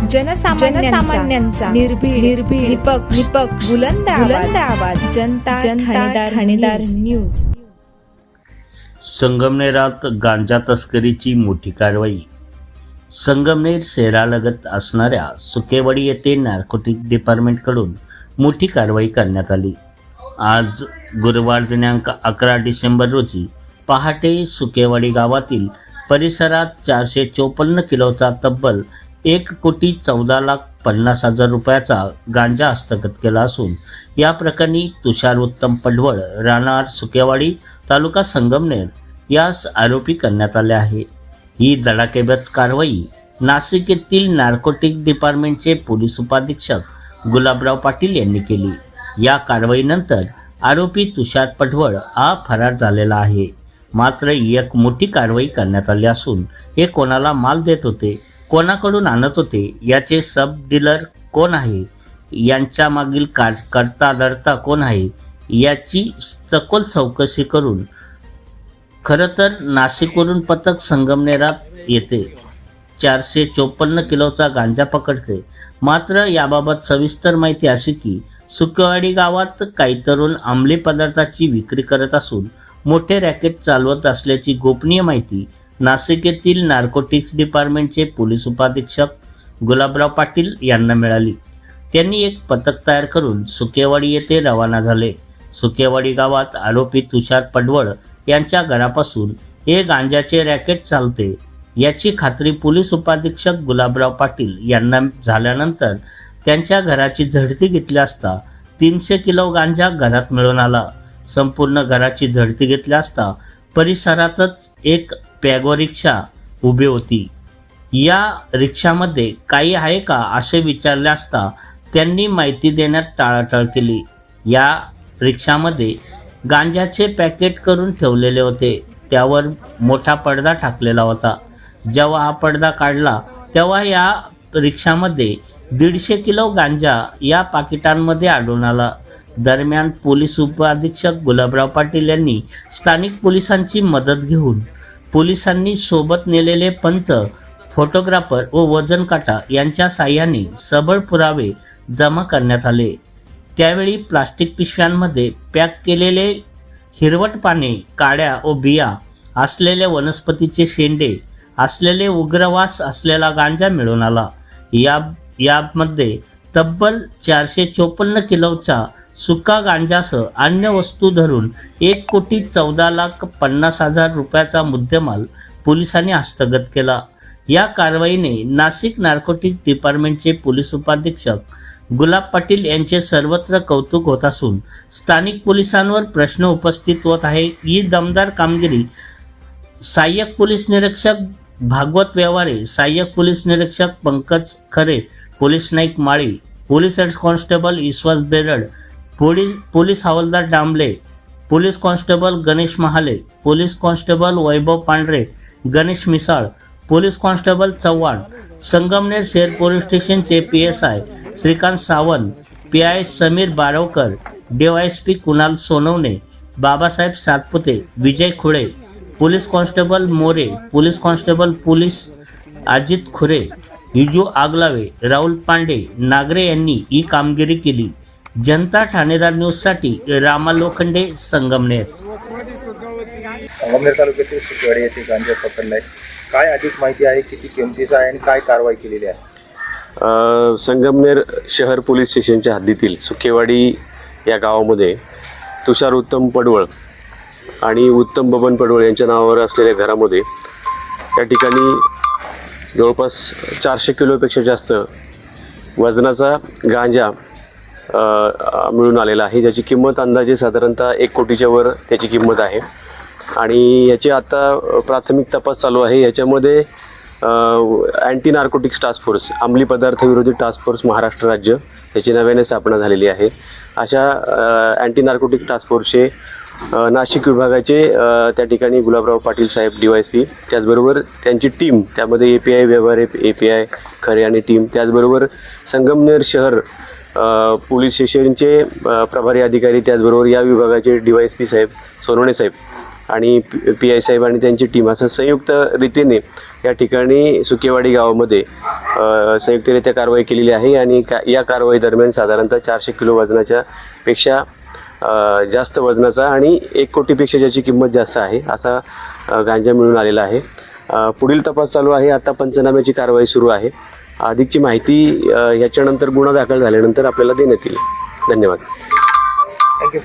जनसामान्यांचा निर्भीड निपक्ष बुलंद आवाज जनता ठाणेदार न्यूज। संगमनेरात गांजा तस्करीची मोठी कारवाई। संगमनेर शहरालगत असणाऱ्या सुकेवाडी येथे नार्कोटिक डिपार्टमेंटकडून मोठी कारवाई करण्यात आली। आज गुरुवार दिनांक 11 डिसेंबर रोजी पहाटे सुकेवाडी गावातील परिसरात 454 किलोचा तब्बल 1,14,50,000 रुपयाचा गांजा हस्तगत केला असून या प्रकरणी तुषार उत्तम पडवळ राहणार सुकेवाडी तालुका संगमनेर यास आरोपी करण्यात आले आहे। ही धडाकेबाज कारवाई नाशिक येथील नार्कोटिक डिपार्टमेंटचे पोलीस उपाधीक्षक गुलाबराव पाटील यांनी केली। या कारवाईनंतर आरोपी तुषार पडवळ हा फरार झालेला आहे। मात्र एक मोठी कारवाई करण्यात आली असून हे कोणाला माल देत होते, कोणाकडून आणत होते, याचे सब डीलर कोण आहे, यांच्या मागील करता धरता कोण आहे याची सखोल चौकशी करून खरं तर नाशिकवरून पथक संगमनेरात येते 454 किलोचा गांजा पकडते। मात्र याबाबत सविस्तर माहिती अशी की सुकेवाडी गावात काही तरुण अंमली पदार्थाची विक्री करत असून मोठे रॅकेट चालवत असल्याची गोपनीय माहिती नाशिक येथील नार्कोटिक्स डिपार्टमेंटचे पोलीस उपाधीक्षक गुलाबराव पाटील यांना मिळाली। त्यांनी एक पथक तयार करून सुकेवाडी येथे रवाना झाले। सुकेवाडी गावात आरोपी तुषार पडवळ यांच्या घरापासून हे गांजाचे रॅकेट चालते याची खात्री पोलीस उपाधीक्षक गुलाबराव पाटील यांना झाल्यानंतर त्यांच्या घराची झडती घेतली असता 300 किलो गांजा घरात मिळून आला। संपूर्ण घराची झडती घेतली असता परिसरातच एक पॅगो रिक्षा उभी होती। या रिक्षामध्ये काही आहे का असे विचारले असता त्यांनी माहिती देण्यात टाळाटाळ केली। या रिक्षामध्ये गांजाचे पॅकेट करून ठेवलेले होते, त्यावर मोठा पडदा टाकलेला होता। जेव्हा हा पडदा काढला तेव्हा या रिक्षामध्ये 150 किलो गांजा या पाकिटांमध्ये आढळून आला। दरम्यान पोलीस उपअधीक्षक गुलाबराव पाटील यांनी स्थानिक पोलिसांची मदत घेऊन पोलिसांनी सोबत नेलेले पंथ, फोटोग्राफर व वजन काटा यांच्या साहाय्याने सबळ पुरावे जमा करण्यात आले। त्यावेळी प्लास्टिक पिशव्यांमध्ये पॅक केलेले हिरवट पाने, काड्या व बिया असलेले वनस्पतीचे शेंडे असलेले उग्रवास असलेला गांजा मिळून आला। यामध्ये तब्बल 454 किलोचा सुका गांजासह अन्य वस्तू धरून 1,14,50,000 रुपयाचा मुद्देमाल पोलिसांनी हस्तगत केला। या कारवाईने नाशिक नार्कोटिक डिपार्टमेंटचे पोलीस उपाधीक्षक गुलाब पाटील यांचे सर्वत्र कौतुक होत असून स्थानिक पोलिसांवर प्रश्न उपस्थित होत आहे। ही दमदार कामगिरी सहाय्यक पोलीस निरीक्षक भागवत व्यवहारे, सहाय्यक पोलीस निरीक्षक पंकज खरे, पोलीस नाईक Mali, police head constable Vishwas Berad, police हवालदार Dambale, police constable Ganesh Mahale, police constable Vaibhav Pandhare, Ganesh Misal, police constable Chavan, Sangamner शहर पोलीस स्टेशनचे PSI Shrikant Sawant, PI Samir Barwakar, DYSP Kunal Sonawane, Babasaheb Satpute, Vijay Khule, police constable More, police constable police Ajit Khure, युजू आगलावे, राहुल पांडे, नागरे यांनी ही कामगिरी केली। जनता ठाणेदार न्यूज साठी रामा लोखंडे, संगमनेर। संगमनेर तालुक्यातील सुकेवाडी येथे गांजा पकडलाय, काय अधिक माहिती आहे, किती किमतीचा आहे आणि काय कारवाई केलेली आहे? संगमनेर शहर पोलीस स्टेशनच्या हद्दीतील सुकेवाडी या गावामध्ये तुषार उत्तम पडवळ आणि उत्तम बबन पडवळ यांच्या नावावर असलेल्या घरामध्ये या ठिकाणी जवळपास 400 किलोपेक्षा जास्त वजनाचा गांजा मिळून आलेला आहे, ज्याची किंमत अंदाजे साधारणतः 1 कोटीच्या वर त्याची किंमत आहे। आणि याची आता प्राथमिक तपास चालू आहे। याच्यामध्ये अँटी नार्कोटिक्स टास्क फोर्स, अंमली पदार्थ विरोधी टास्क फोर्स महाराष्ट्र राज्य याची नव्याने स्थापना झालेली आहे। अशा अँटी नार्कोटिक टास्क फोर्सचे नाशिक विभागाचे त्या ठिकाणी गुलाबराव पाटील साहेब DYSP, त्याचबरोबर त्यांची टीम, त्यामध्ये API व्यवहारे, API खरे आणि टीम, त्याचबरोबर संगमनेर शहर पोलीस स्टेशनचे प्रभारी अधिकारी, त्याचबरोबर या विभागाचे DYSP साहेब सोनवणे साहेब आणि PI साहेब आणि त्यांची टीम असं संयुक्त रीतीने या ठिकाणी सुकेवाडी गावामध्ये संयुक्तरित्या कारवाई केलेली आहे आणि या कारवाई दरम्यान साधारणतः 400 किलो वजनाच्या पेक्षा जास्त वजनाचा आणि 1 कोटीपेक्षा ज्याची किंमत जास्त आहे असा गांजा मिळून आलेला आहे. पुढील तपास चालू आहे. आता पंचनाम्याची कारवाई सुरू आहे. अधिकची माहिती याच्यानंतर गुन्हा दाखल झाल्यानंतर आपल्याला देण्यात येईल. धन्यवाद. थँक्यू.